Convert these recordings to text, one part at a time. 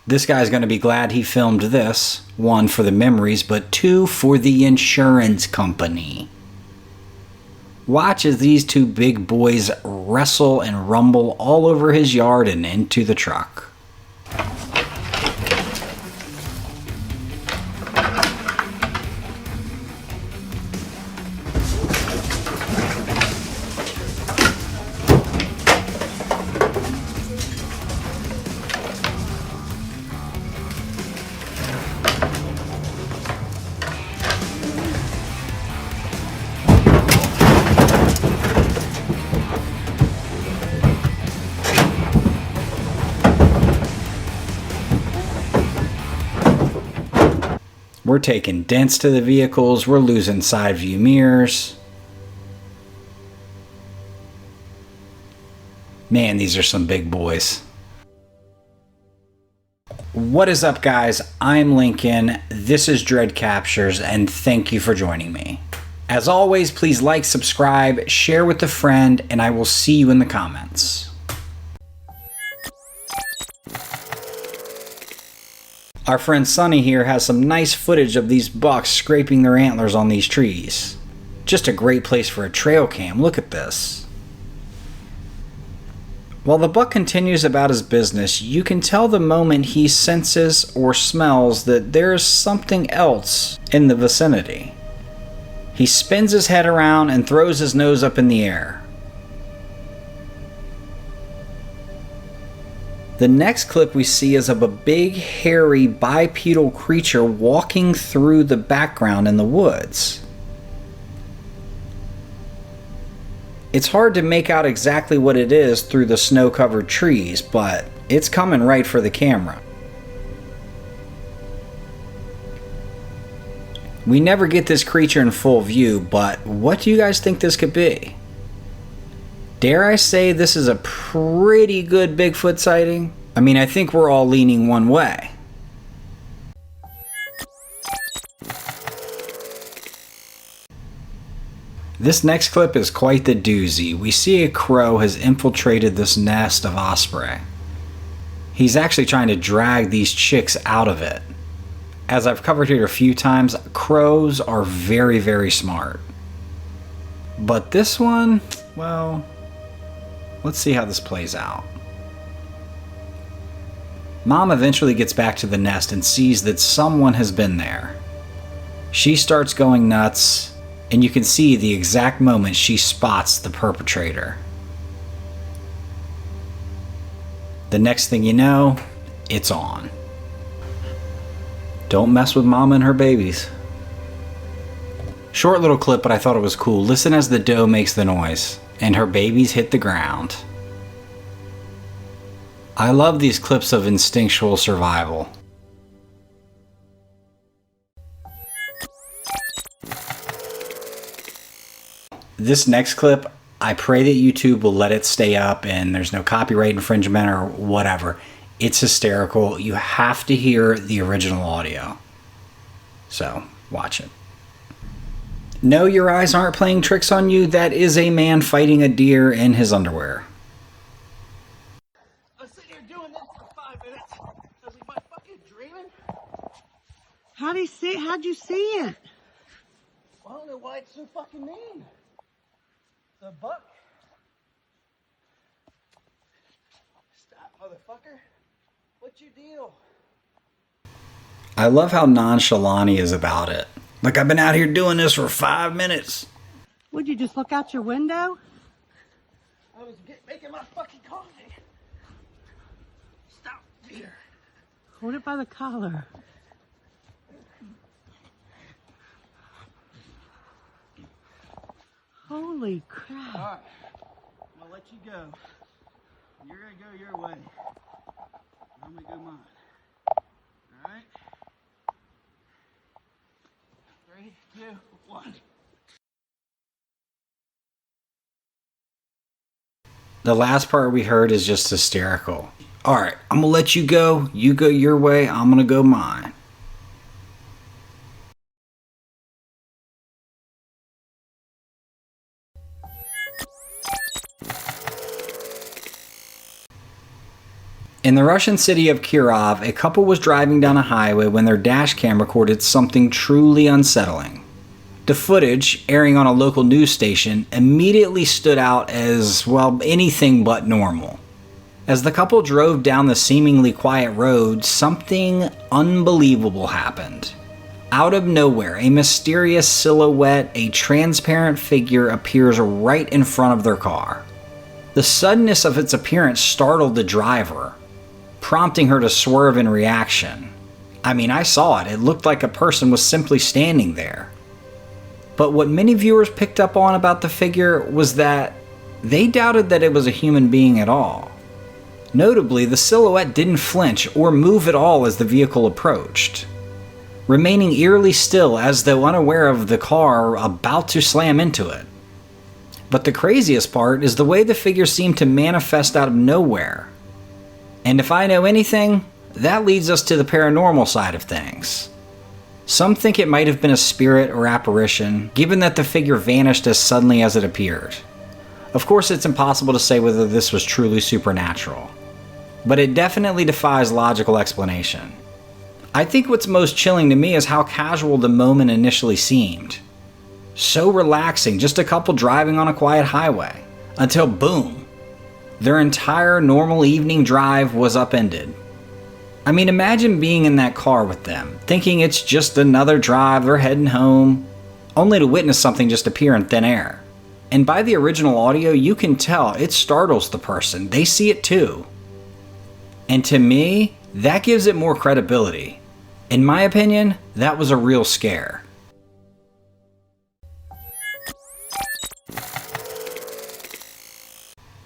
This guy's going to be glad he filmed this. 1, for the memories, but 2, for the insurance company. Watch as these two big boys wrestle and rumble all over his yard and into the truck. We're taking dents to the vehicles. We're losing side view mirrors. Man, these are some big boys. What is up, guys? I'm Lincoln. This is Dread Captures, and thank you for joining me. As always, please like, subscribe, share with a friend, and I will see you in the comments. Our friend Sonny here has some nice footage of these bucks scraping their antlers on these trees. Just a great place for a trail cam. Look at this. While the buck continues about his business, you can tell the moment he senses or smells that there's something else in the vicinity. He spins his head around and throws his nose up in the air. The next clip we see is of a big, hairy, bipedal creature walking through the background in the woods. It's hard to make out exactly what it is through the snow-covered trees, but it's coming right for the camera. We never get this creature in full view, but what do you guys think this could be? Dare I say this is a pretty good Bigfoot sighting? I mean, I think we're all leaning one way. This next clip is quite the doozy. We see a crow has infiltrated this nest of osprey. He's actually trying to drag these chicks out of it. As I've covered here a few times, crows are very, very smart. But this one, well, let's see how this plays out. Mom eventually gets back to the nest and sees that someone has been there. She starts going nuts, and you can see the exact moment she spots the perpetrator. The next thing you know, it's on. Don't mess with Mama and her babies. Short little clip, but I thought it was cool. Listen as the doe makes the noise, and her babies hit the ground. I love these clips of instinctual survival. This next clip, I pray that YouTube will let it stay up and there's no copyright infringement or whatever. It's hysterical. You have to hear the original audio. So, watch it. No, your eyes aren't playing tricks on you. That is a man fighting a deer in his underwear. I was sitting here doing this for 5 minutes. I was like, am I fucking dreaming? How'd you see it? I don't know why it's so fucking mean. The buck. Stop, motherfucker. What's your deal? I love how nonchalant he is about it. Like, I've been out here doing this for 5 minutes. Would you just look out your window? I was making my fucking coffee. Stop, dear. Hold it by the collar. Holy crap. Alright, I'm gonna let you go. You're gonna go your way. I'm gonna go mine. Alright? 3, 2, 1. The last part we heard is just hysterical. Alright, I'm gonna let you go your way, I'm gonna go mine. In the Russian city of Kirov, a couple was driving down a highway when their dash cam recorded something truly unsettling. The footage, airing on a local news station, immediately stood out as, well, anything but normal. As the couple drove down the seemingly quiet road, something unbelievable happened. Out of nowhere, a mysterious silhouette, a transparent figure, appears right in front of their car. The suddenness of its appearance startled the driver, prompting her to swerve in reaction. I mean, I saw it. It looked like a person was simply standing there. But what many viewers picked up on about the figure was that they doubted that it was a human being at all. Notably, the silhouette didn't flinch or move at all as the vehicle approached, remaining eerily still as though unaware of the car about to slam into it. But the craziest part is the way the figure seemed to manifest out of nowhere. And if I know anything, that leads us to the paranormal side of things. Some think it might have been a spirit or apparition, given that the figure vanished as suddenly as it appeared. Of course, it's impossible to say whether this was truly supernatural, but it definitely defies logical explanation. I think what's most chilling to me is how casual the moment initially seemed. So relaxing, just a couple driving on a quiet highway, until boom, their entire normal evening drive was upended. I mean, imagine being in that car with them, thinking it's just another drive, they're heading home, only to witness something just appear in thin air. And by the original audio, you can tell it startles the person. They see it too. And to me, that gives it more credibility. In my opinion, that was a real scare.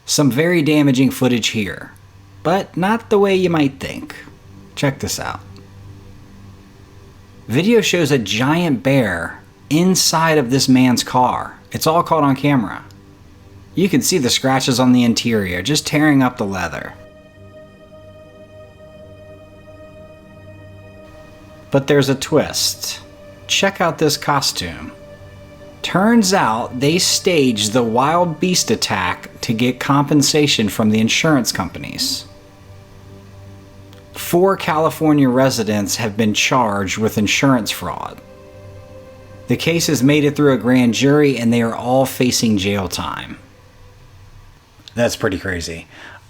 Some very damaging footage here, but not the way you might think. Check this out. Video shows a giant bear inside of this man's car. It's all caught on camera. You can see the scratches on the interior, just tearing up the leather. But there's a twist. Check out this costume. Turns out they staged the wild beast attack to get compensation from the insurance companies. 4 California residents have been charged with insurance fraud. The case has made it through a grand jury and they are all facing jail time. That's pretty crazy.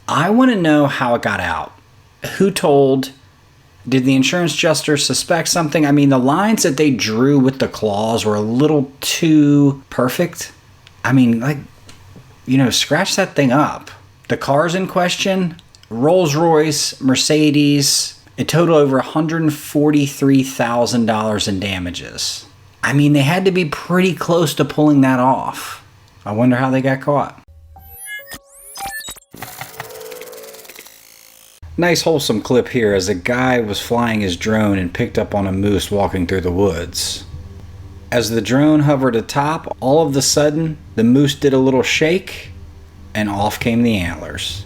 I want to know how it got out. Who told? Did the insurance adjuster suspect something? I mean, the lines that they drew with the claws were a little too perfect. I mean, like, scratch that thing up. The cars in question, Rolls-Royce, Mercedes, it totaled over $143,000 in damages. I mean, they had to be pretty close to pulling that off. I wonder how they got caught. Nice wholesome clip here as a guy was flying his drone and picked up on a moose walking through the woods. As the drone hovered atop, all of a sudden, the moose did a little shake and off came the antlers.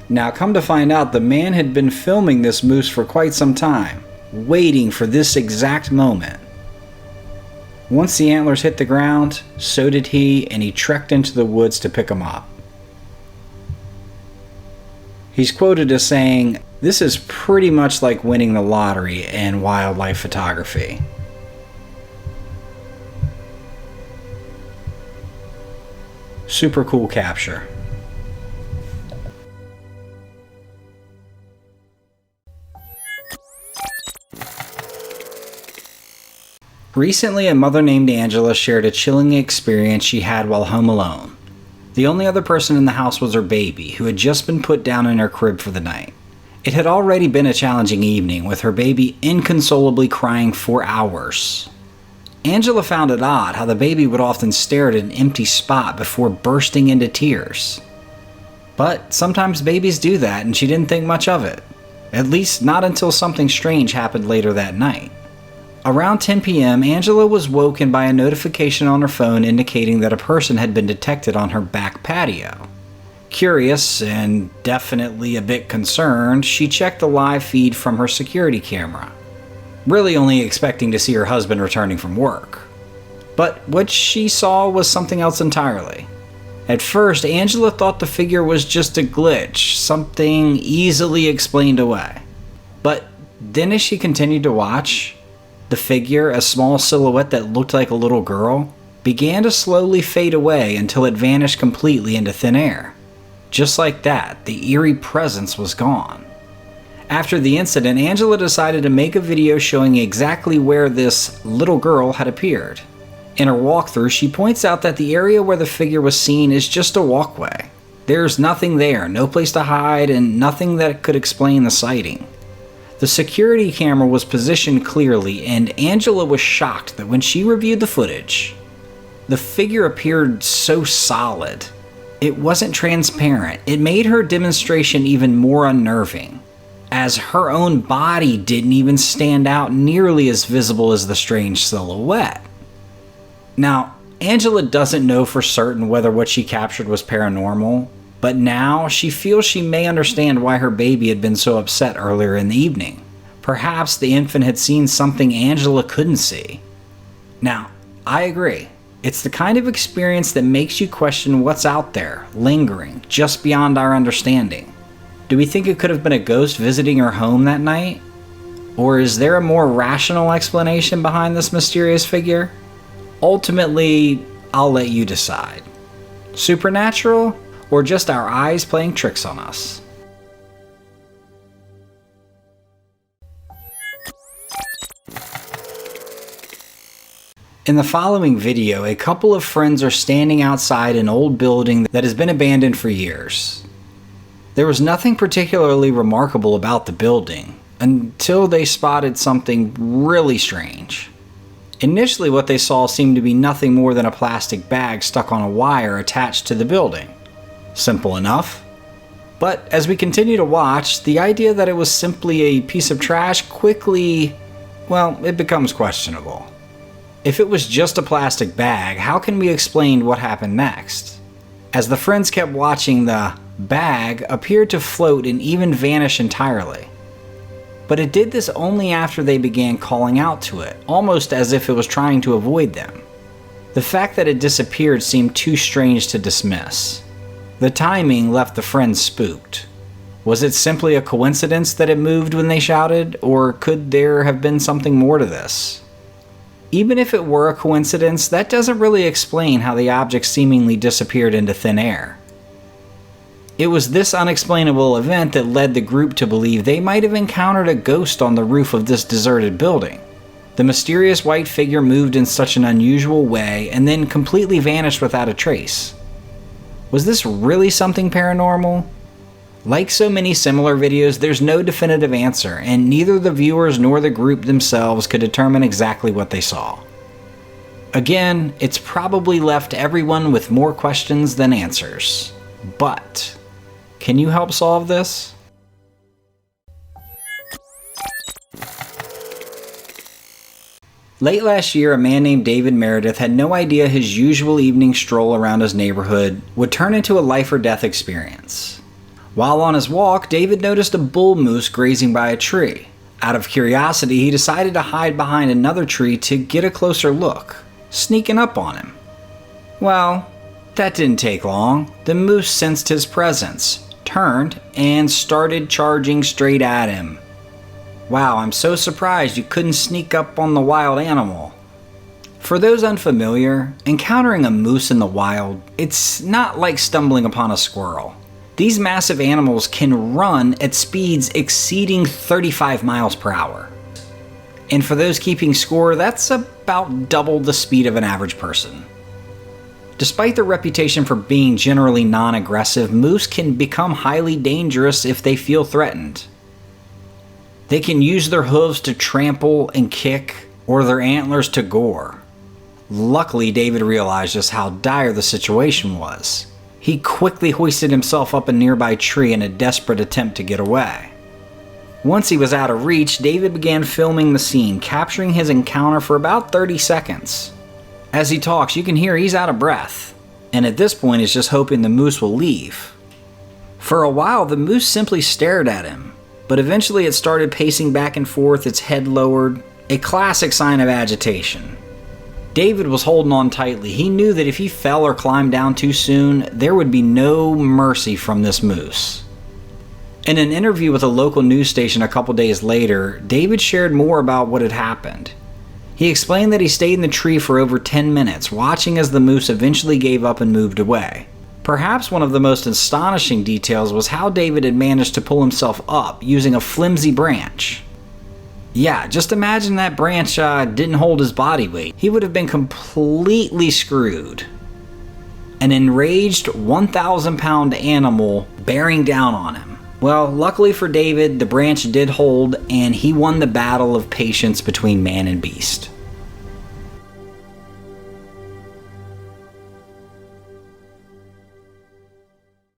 Now come to find out, the man had been filming this moose for quite some time, waiting for this exact moment. Once the antlers hit the ground, so did he, and he trekked into the woods to pick them up. He's quoted as saying, "This is pretty much like winning the lottery in wildlife photography." Super cool capture. Recently, a mother named Angela shared a chilling experience she had while home alone. The only other person in the house was her baby, who had just been put down in her crib for the night. It had already been a challenging evening, with her baby inconsolably crying for hours. Angela found it odd how the baby would often stare at an empty spot before bursting into tears. But sometimes babies do that, and she didn't think much of it. At least not until something strange happened later that night. Around 10 p.m., Angela was woken by a notification on her phone indicating that a person had been detected on her back patio. Curious, and definitely a bit concerned, she checked the live feed from her security camera, really only expecting to see her husband returning from work. But what she saw was something else entirely. At first, Angela thought the figure was just a glitch, something easily explained away. But then as she continued to watch, the figure, a small silhouette that looked like a little girl, began to slowly fade away until it vanished completely into thin air. Just like that, the eerie presence was gone. After the incident, Angela decided to make a video showing exactly where this little girl had appeared. In her walkthrough, she points out that the area where the figure was seen is just a walkway. There's nothing there, no place to hide, and nothing that could explain the sighting. The security camera was positioned clearly, and Angela was shocked that when she reviewed the footage, the figure appeared so solid. It wasn't transparent. It made her demonstration even more unnerving, as her own body didn't even stand out nearly as visible as the strange silhouette. Now, Angela doesn't know for certain whether what she captured was paranormal, but now she feels she may understand why her baby had been so upset earlier in the evening. Perhaps the infant had seen something Angela couldn't see. Now, I agree. It's the kind of experience that makes you question what's out there, lingering, just beyond our understanding. Do we think it could have been a ghost visiting her home that night? Or is there a more rational explanation behind this mysterious figure? Ultimately, I'll let you decide. Supernatural, or just our eyes playing tricks on us? In the following video, a couple of friends are standing outside an old building that has been abandoned for years. There was nothing particularly remarkable about the building until they spotted something really strange. Initially, what they saw seemed to be nothing more than a plastic bag stuck on a wire attached to the building. Simple enough. But as we continue to watch, the idea that it was simply a piece of trash quickly, well, it becomes questionable. If it was just a plastic bag, how can we explain what happened next? As the friends kept watching, the bag appeared to float and even vanish entirely. But it did this only after they began calling out to it, almost as if it was trying to avoid them. The fact that it disappeared seemed too strange to dismiss. The timing left the friends spooked. Was it simply a coincidence that it moved when they shouted, or could there have been something more to this? Even if it were a coincidence, that doesn't really explain how the object seemingly disappeared into thin air. It was this unexplainable event that led the group to believe they might have encountered a ghost on the roof of this deserted building. The mysterious white figure moved in such an unusual way and then completely vanished without a trace. Was this really something paranormal? Like so many similar videos, there's no definitive answer, and neither the viewers nor the group themselves could determine exactly what they saw. Again, it's probably left everyone with more questions than answers. But can you help solve this? Late last year, a man named David Meredith had no idea his usual evening stroll around his neighborhood would turn into a life or death experience. While on his walk, David noticed a bull moose grazing by a tree. Out of curiosity, he decided to hide behind another tree to get a closer look, sneaking up on him. Well, that didn't take long. The moose sensed his presence, turned, and started charging straight at him. Wow, I'm so surprised you couldn't sneak up on the wild animal. For those unfamiliar, encountering a moose in the wild, it's not like stumbling upon a squirrel. These massive animals can run at speeds exceeding 35 miles per hour. And for those keeping score, that's about double the speed of an average person. Despite their reputation for being generally non-aggressive, moose can become highly dangerous if they feel threatened. They can use their hooves to trample and kick, or their antlers to gore. Luckily, David realized just how dire the situation was. He quickly hoisted himself up a nearby tree in a desperate attempt to get away. Once he was out of reach, David began filming the scene, capturing his encounter for about 30 seconds. As he talks, you can hear he's out of breath, and at this point is just hoping the moose will leave. For a while, the moose simply stared at him, but eventually it started pacing back and forth, its head lowered, a classic sign of agitation. David was holding on tightly. He knew that if he fell or climbed down too soon, there would be no mercy from this moose. In an interview with a local news station a couple days later, David shared more about what had happened. He explained that he stayed in the tree for over 10 minutes, watching as the moose eventually gave up and moved away. Perhaps one of the most astonishing details was how David had managed to pull himself up using a flimsy branch. Yeah, just imagine that branch didn't hold his body weight. He would have been completely screwed. An enraged 1,000-pound animal bearing down on him. Well, luckily for David, the branch did hold, and he won the battle of patience between man and beast.